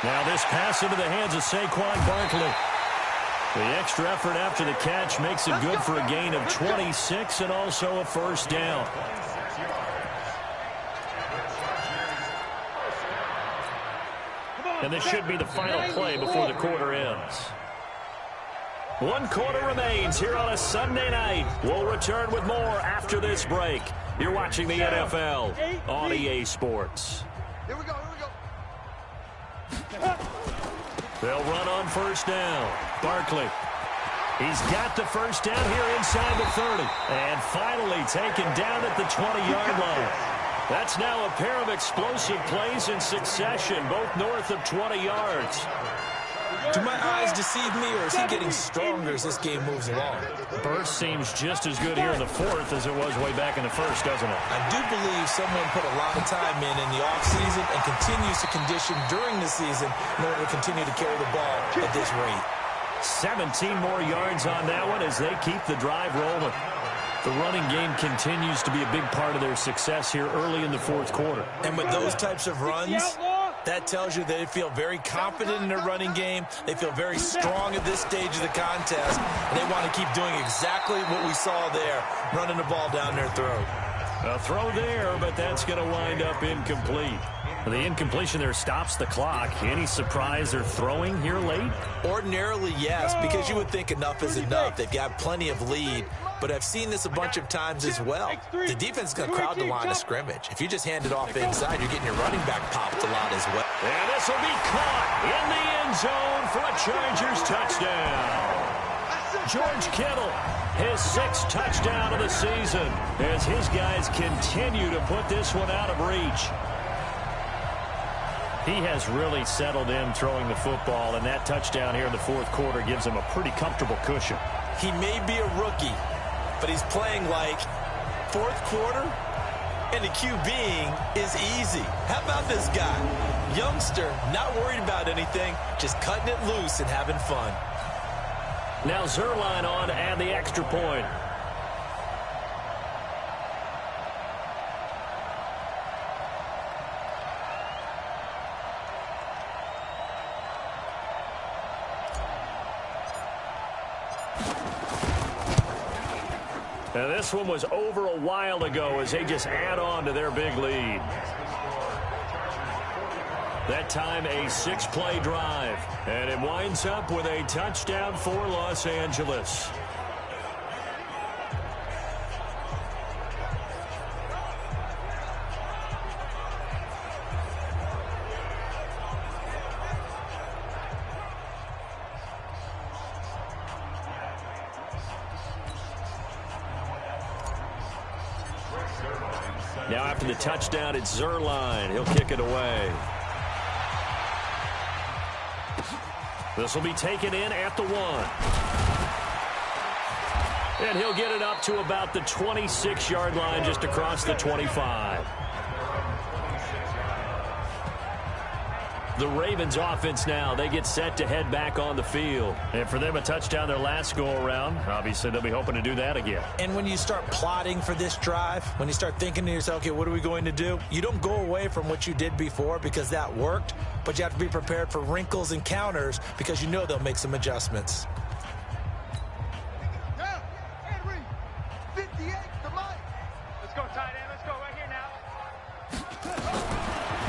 Now this pass into the hands of Saquon Barkley. The extra effort after the catch makes it good for a gain of 26 and also a 1st down. And this should be the final play before the quarter ends. 1 quarter remains here on a Sunday night. We'll return with more after this break. You're watching the NFL on EA Sports. Here we go. They'll run on first down. Barkley. He's got the first down here inside the 30. And finally taken down at the 20-yard line. That's now a pair of explosive plays in succession, both north of 20 yards. Do my eyes deceive me, or is he getting stronger as this game moves along? Burst seems just as good here in the fourth as it was way back in the first, doesn't it? I do believe someone put a lot of time in the offseason and continues to condition during the season in order to continue to carry the ball at this rate. 17 more yards on that one as they keep the drive rolling. The running game continues to be a big part of their success here early in the fourth quarter. And with those types of runs, that tells you they feel very confident in their running game. They feel very strong at this stage of the contest, and they want to keep doing exactly what we saw there, running the ball down their throat. A throw there, but that's going to wind up incomplete. The incompletion there stops the clock. Any surprise they're throwing here late? Ordinarily, yes, because you would think enough is enough. They've got plenty of lead, but I've seen this a bunch of times as well. The defense is going to crowd the line of scrimmage. If you just hand it off inside, you're getting your running back popped a lot as well. And this will be caught in the end zone for a Chargers touchdown. George Kittle, his 6th touchdown of the season, as his guys continue to put this one out of reach. He has really settled in throwing the football, and that touchdown here in the fourth quarter gives him a pretty comfortable cushion. He may be a rookie, but he's playing like fourth quarter, and the QBing is easy. How about this guy? Youngster, not worried about anything, just cutting it loose and having fun. Now Zerline on to add the extra point. Now this one was over a while ago as they just add on to their big lead. That time a 6-play drive, and it winds up with a touchdown for Los Angeles. Now after the touchdown, it's Zerline. He'll kick it away. This will be taken in at the 1. And he'll get it up to about the 26-yard line, just across the 25. The Ravens offense now, they get set to head back on the field. And for them, a touchdown their last go-around. Obviously, they'll be hoping to do that again. And when you start plotting for this drive, when you start thinking to yourself, okay, what are we going to do? You don't go away from what you did before because that worked, but you have to be prepared for wrinkles and counters because you know they'll make some adjustments.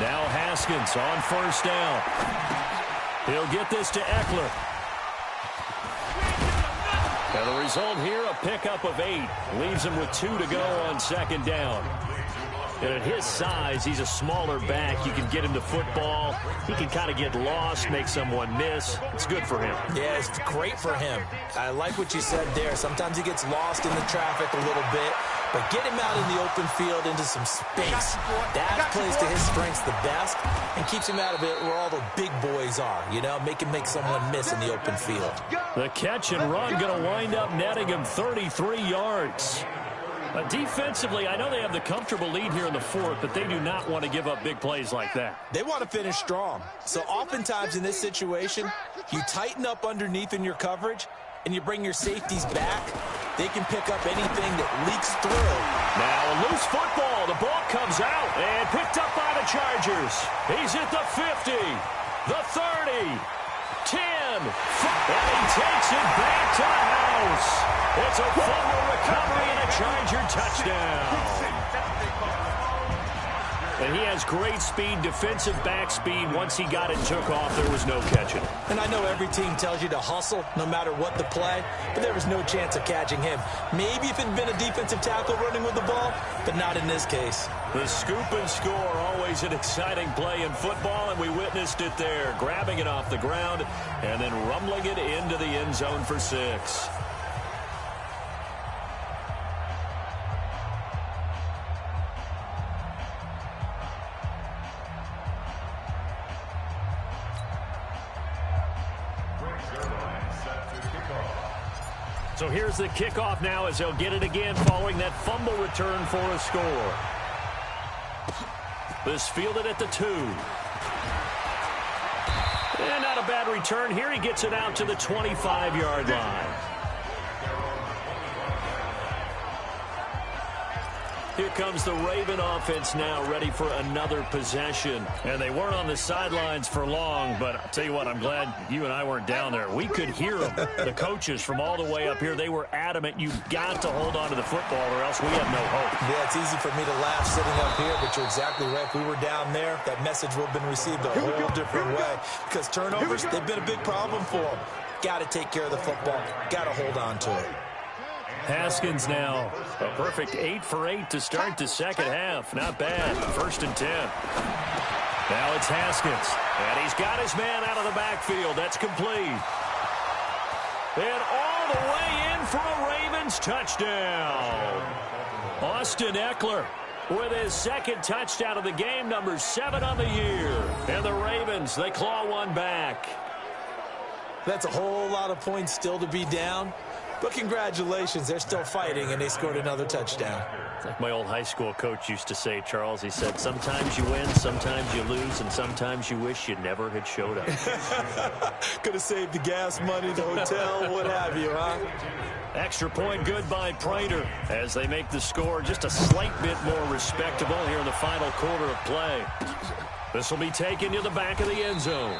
Now Haskins on first down. He'll get this to Eckler. And the result here, a pickup of 8. Leaves him with 2 to go on second down. And at his size, he's a smaller back. You can get him the football. He can kind of get lost, make someone miss. It's good for him. Yeah, it's great for him. I like what you said there. Sometimes he gets lost in the traffic a little bit. But get him out in the open field into some space. That plays to his strengths the best and keeps him out of it where all the big boys are, you know, make someone miss in the open field. The catch and run going to wind up netting him 33 yards. Defensively, I know they have the comfortable lead here in the fourth, but they do not want to give up big plays like that. They want to finish strong. So oftentimes in this situation, you tighten up underneath in your coverage and you bring your safeties back. They can pick up anything that leaks through. Now a loose football. The ball comes out and picked up by the Chargers. He's at the 50, the 30, 10, and he takes it back to the house. It's a fumble recovery and a Charger touchdown. And he has great speed, defensive back speed. Once he got it and took off, there was no catching. And I know every team tells you to hustle no matter what the play, but there was no chance of catching him. Maybe if it had been a defensive tackle running with the ball, but not in this case. The scoop and score, always an exciting play in football, and we witnessed it there, grabbing it off the ground and then rumbling it into the end zone for 6. So here's the kickoff now as they'll get it again following that fumble return for a score. This fielded at the 2. And not a bad return here. He gets it out to the 25-yard line. Here comes the Raven offense now, ready for another possession. And they weren't on the sidelines for long, but I'll tell you what, I'm glad you and I weren't down there. We could hear them, the coaches from all the way up here. They were adamant, you've got to hold on to the football or else we have no hope. Yeah, it's easy for me to laugh sitting up here, but you're exactly right. If we were down there, that message would have been received a whole different way. Because turnovers, they've been a big problem for them. Got to take care of the football. Got to hold on to it. Haskins now, a perfect 8 for 8 to start the second half. Not bad. 1st and 10. Now it's Haskins. And he's got his man out of the backfield. That's complete. And all the way in for a Ravens touchdown. Austin Eckler with his second touchdown of the game, number 7 on the year. And the Ravens, they claw one back. That's a whole lot of points still to be down. But congratulations, they're still fighting, and they scored another touchdown. Like my old high school coach used to say, Charles, he said, sometimes you win, sometimes you lose, and sometimes you wish you never had showed up. Could have saved the gas money, the hotel, what have you, huh? Extra point good by Prater as they make the score just a slight bit more respectable here in the final quarter of play. This will be taken to the back of the end zone.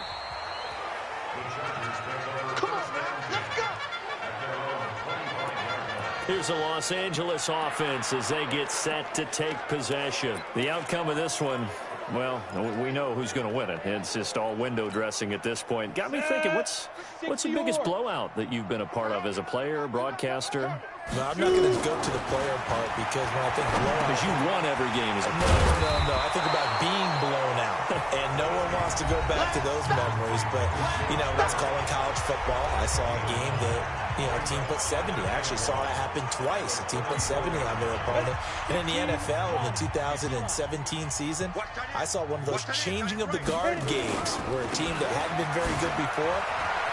Here's the Los Angeles offense as they get set to take possession. The outcome of this one, well, we know who's going to win it. It's just all window dressing at this point. Got me thinking, what's the biggest blowout that you've been a part of as a player, broadcaster? No, I'm not going to go to the player part because when I think blowout... Because you won every game as a player. No. I think about being blown out. And no one wants to go back to those memories. But, you know, when I was calling college football, I saw a game that, you know, a team put 70. I actually saw it happen twice. A team put 70 on their opponent. And in the NFL, in the 2017 season, I saw one of those changing of the guard games where a team that hadn't been very good before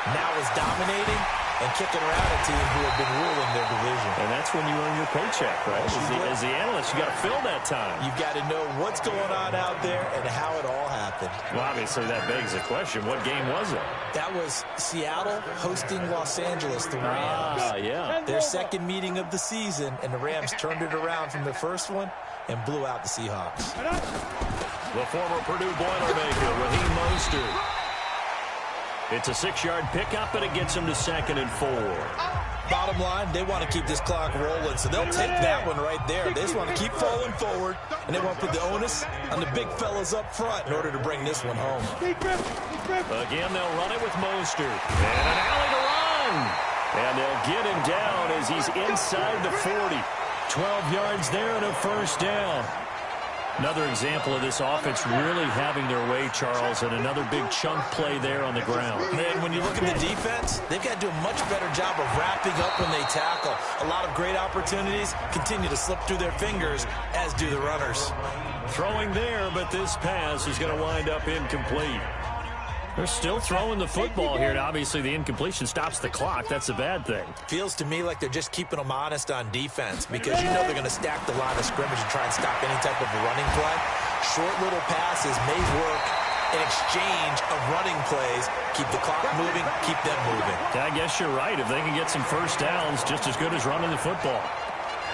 now is dominating and kicking around a team who had been ruling their division. And that's when you earn your paycheck, right? As the analyst, you got to fill that time. You've got to know what's going on out there and how it all happened. Well, obviously, that begs the question, what game was it? That was Seattle hosting Los Angeles, the Rams. Yeah. Their second meeting of the season, and the Rams turned it around from the first one and blew out the Seahawks. The former Purdue Boilermaker, Raheem Mostert. It's a 6-yard pickup, and it gets him to 2nd and 4. Bottom line, they want to keep this clock rolling, so they'll take that one right there. They just want to keep falling forward, and they want to put the onus on the big fellas up front in order to bring this one home. Again, they'll run it with Mostert. And an alley to run. And they'll get him down as he's inside the 40. 12 yards there and a first down. Another example of this offense really having their way, Charles, and another big chunk play there on the ground. And when you look at the defense, they've got to do a much better job of wrapping up when they tackle. A lot of great opportunities continue to slip through their fingers, as do the runners. Throwing there, but this pass is going to wind up incomplete. They're still throwing the football here, and obviously the incompletion stops the clock. That's a bad thing. Feels to me like they're just keeping them honest on defense because you know they're going to stack the line of scrimmage and try and stop any type of a running play. Short little passes may work in exchange of running plays. Keep the clock moving, keep them moving. I guess you're right. If they can get some first downs, just as good as running the football.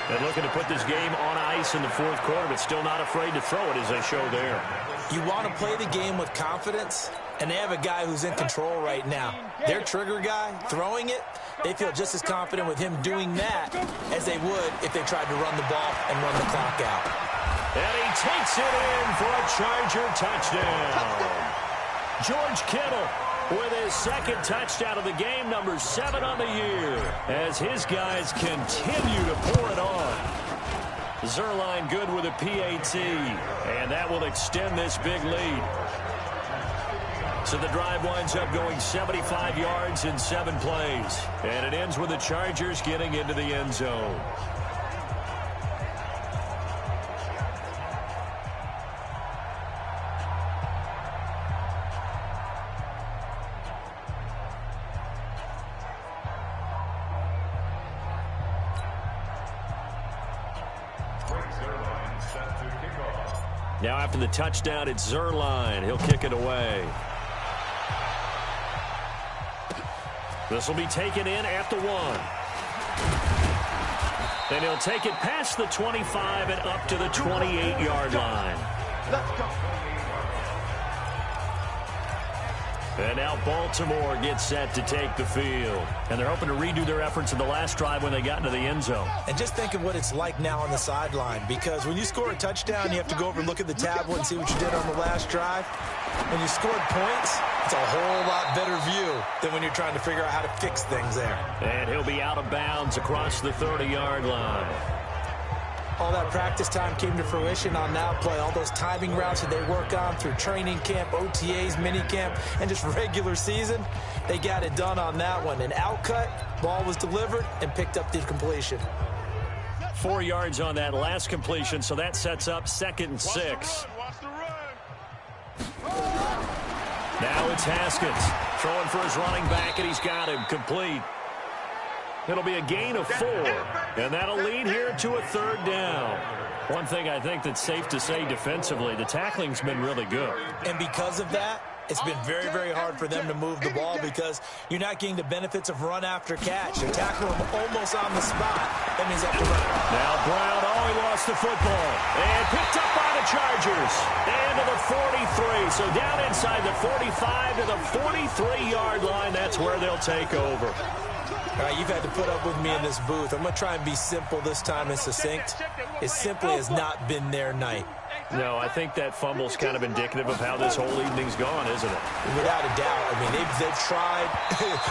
They're looking to put this game on ice in the fourth quarter, but still not afraid to throw it as they show there. You want to play the game with confidence, and they have a guy who's in control right now. Their trigger guy, throwing it, they feel just as confident with him doing that as they would if they tried to run the ball and run the clock out. And he takes it in for a Charger touchdown. George Kittle with his second touchdown of the game, number 7 on the year, as his guys continue to pour it on. Zerline good with a PAT, and that will extend this big lead. So the drive winds up going 75 yards in 7 plays, and it ends with the Chargers getting into the end zone. Now after the touchdown, it's Zerline. He'll kick it away. This will be taken in at the 1. Then he'll take it past the 25 and up to the 28-yard line. Let's go. And now Baltimore gets set to take the field. And they're hoping to redo their efforts in the last drive when they got into the end zone. And just think of what it's like now on the sideline, because when you score a touchdown, you have to go over and look at the tablet and see what you did on the last drive. When you scored points, it's a whole lot better view than when you're trying to figure out how to fix things there. And he'll be out of bounds across the 30-yard line. All that practice time came to fruition on that play. All those timing routes that they work on through training camp, OTAs, minicamp, and just regular season, they got it done on that one. An outcut, ball was delivered, and picked up the completion. 4 yards on that last completion, so that sets up 2nd and 6. Now it's Haskins throwing for his running back, and he's got him complete. It'll be a gain of 4, and that'll lead here to a 3rd down. One thing I think that's safe to say defensively, the tackling's been really good. And because of that, it's been very, very hard for them to move the ball because you're not getting the benefits of run after catch. You're tackling them almost on the spot. That means they have to run. Now Brown, he lost the football. And picked up by the Chargers. And to the 43. So down inside the 45 to the 43-yard line. That's where they'll take over. All right, you've had to put up with me in this booth. I'm going to try and be simple this time and succinct. It simply has not been their night. No, I think that fumble's kind of indicative of how this whole evening's gone, isn't it? Without a doubt. I mean, they've tried,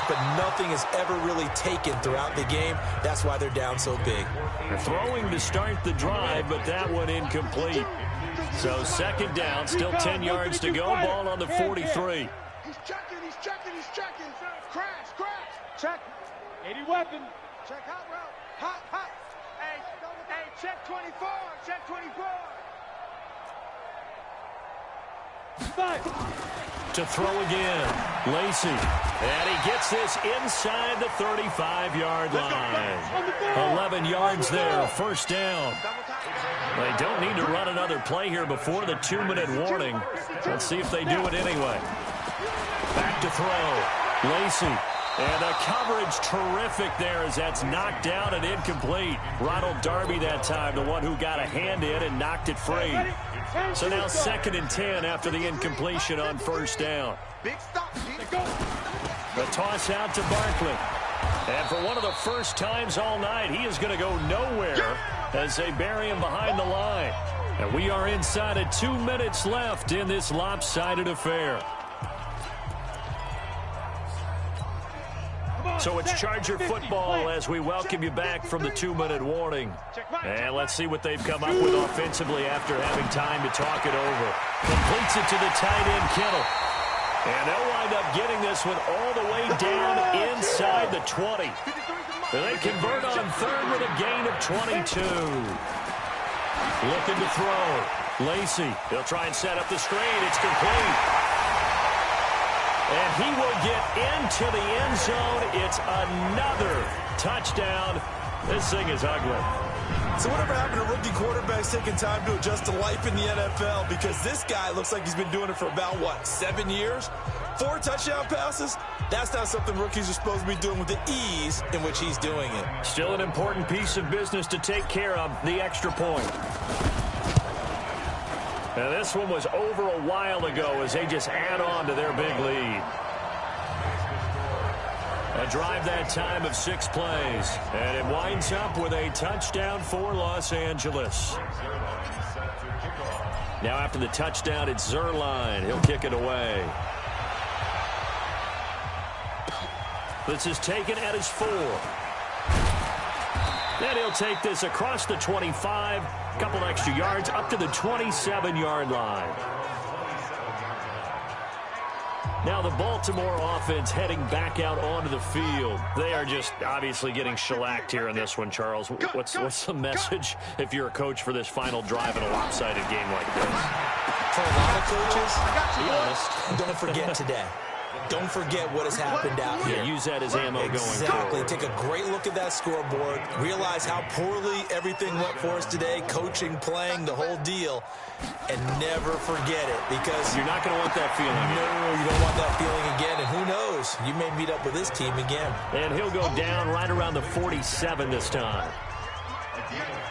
but nothing has ever really taken throughout the game. That's why they're down so big. They're throwing to start the drive, but that one incomplete. So 2nd down, still 10 yards to go. Ball on the 43. He's checking. Crash. Check. 80 weapon. Check hot route. Hot. Hey, check 24. Check 24. To throw again, Lacey. And he gets this inside the 35-yard line. 11 yards there, 1st down. They don't need to run another play here before the 2-minute warning. Let's see if they do it anyway. Back to throw, Lacey. And the coverage terrific there as that's knocked down and incomplete. Ronald Darby that time, the one who got a hand in and knocked it free. So now 2nd and 10 after the incompletion on 1st down. The toss out to Barkley. And for one of the first times all night, he is going to go nowhere as they bury him behind the line. And we are inside of 2 minutes left in this lopsided affair. So it's Charger football as we welcome you back from the 2-minute warning. And let's see what they've come up with offensively after having time to talk it over. Completes it to the tight end, Kittle. And they'll wind up getting this one all the way down inside the 20. And they convert on 3rd with a gain of 22. Looking to throw. Lacey, they'll try and set up the screen. It's complete. And he will get into the end zone. It's another touchdown. This thing is ugly. So whatever happened to rookie quarterbacks taking time to adjust to life in the NFL? Because this guy looks like he's been doing it for about, 7 years? 4 touchdown passes? That's not something rookies are supposed to be doing with the ease in which he's doing it. Still an important piece of business to take care of, the extra point. Now this one was over a while ago as they just add on to their big lead. A drive that time of 6 plays. And it winds up with a touchdown for Los Angeles. Now after the touchdown, it's Zerline. He'll kick it away. This is taken at his 4. And he'll take this across the 25, a couple extra yards, up to the 27-yard line. Now the Baltimore offense heading back out onto the field. They are just obviously getting shellacked here in this one, Charles. What's the message if you're a coach for this final drive in a lopsided game like this? For a lot of coaches, be honest, don't forget today. Don't forget what has happened out here. Yeah, use that as ammo going forward. Exactly. Take a great look at that scoreboard. Realize how poorly everything went for us today. Coaching, playing, the whole deal. And never forget it, because you're not going to want that feeling again. No, you don't want that feeling again. And who knows? You may meet up with this team again. And he'll go down right around the 47 this time.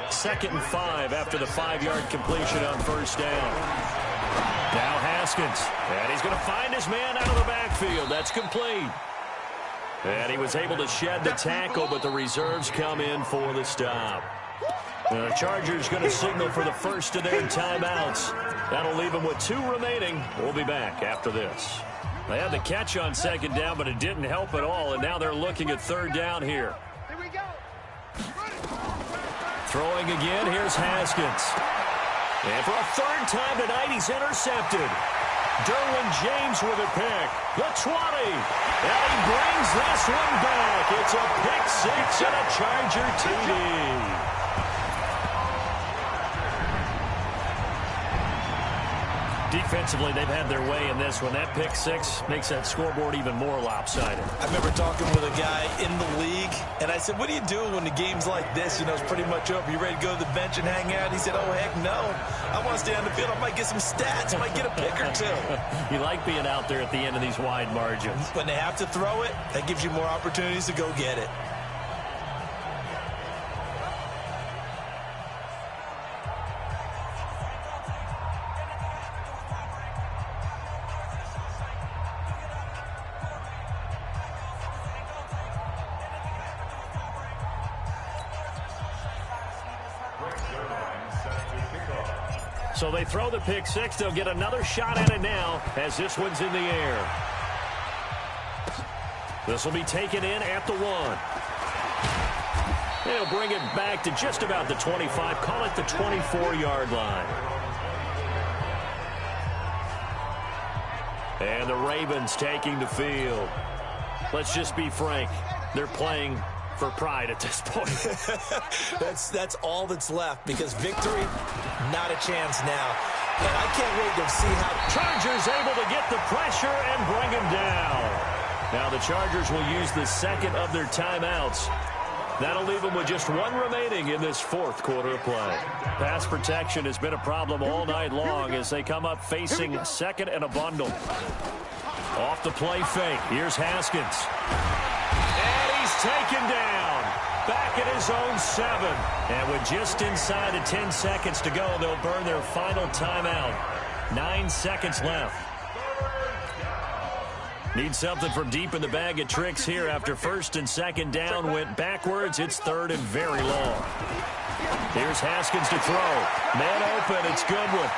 2nd and 5 after the 5-yard completion on first down. Now Haskins, and he's going to find his man out of the backfield. That's complete. And he was able to shed the tackle, but the reserves come in for the stop. The Chargers going to signal for the first of their timeouts. That'll leave them with 2 remaining. We'll be back after this. They had the catch on 2nd down, but it didn't help at all, and now they're looking at 3rd down here. Here we go. Throwing again, here's Haskins. And for a 3rd time tonight, he's intercepted. Derwin James with a pick. The 20. And he brings this one back. It's a pick 6 and a Charger TD. Defensively, they've had their way in this one. That pick 6 makes that scoreboard even more lopsided. I remember talking with a guy in the league, and I said, what do you do when the game's like this? You know, it's pretty much over. You ready to go to the bench and hang out? He said, oh, heck no. I want to stay on the field. I might get some stats. I might get a pick or 2. You like being out there at the end of these wide margins. When they have to throw it, that gives you more opportunities to go get it. So they throw the pick 6. They'll get another shot at it now as this one's in the air. This will be taken in at the 1. They'll bring it back to just about the 25. Call it the 24-yard line. And the Ravens taking the field. Let's just be frank. They're playing for pride at this point. That's all that's left, because victory, not a chance now. And I can't wait to see how Chargers able to get the pressure and bring him down. Now the Chargers will use the 2nd of their timeouts. That'll leave them with just 1 remaining in this 4th quarter of play. Pass protection has been a problem all night long as they come up facing 2nd and a bundle. Off the play fake. Here's Haskins. Taken down, back at his own 7. And with just inside of 10 seconds to go, they'll burn their final timeout. 9 seconds left. Need something from deep in the bag of tricks here after 1st and 2nd down went backwards. It's 3rd and very long. Here's Haskins to throw. Man open, it's Goodwin.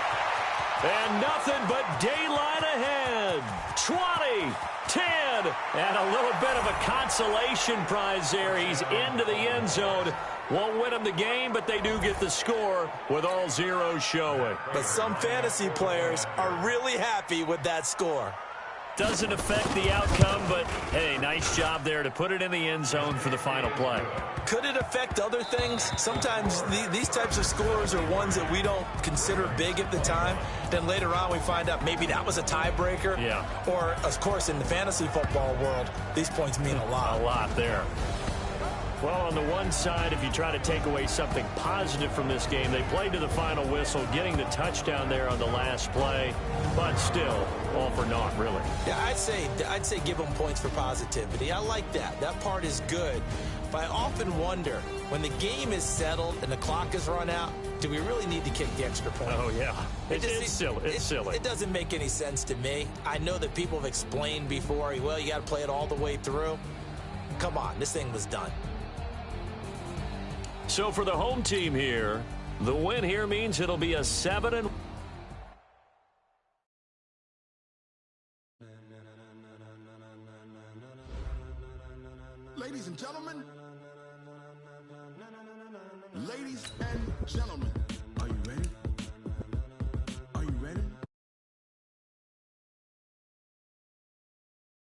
And nothing but daylight ahead. 20. 10, and a little bit of a consolation prize there. He's into the end zone. Won't win them the game, but they do get the score with all zeros showing. But some fantasy players are really happy with that score. Doesn't affect the outcome, but, hey, nice job there to put it in the end zone for the final play. Could it affect other things? Sometimes these types of scores are ones that we don't consider big at the time. Then later on we find out maybe that was a tiebreaker. Yeah. Or, of course, in the fantasy football world, these points mean a lot. A lot there. Well, on the one side, if you try to take away something positive from this game, they played to the final whistle, getting the touchdown there on the last play, but still, all for naught, really. Yeah, I'd say give them points for positivity. I like that. That part is good. But I often wonder, when the game is settled and the clock is run out, do we really need to kick the extra point? Oh, yeah. It's silly. It's silly. It doesn't make any sense to me. I know that people have explained before, well, you got to play it all the way through. Come on, this thing was done. So for the home team here, the win here means it'll be a 7-1. Ladies and gentlemen, are you ready?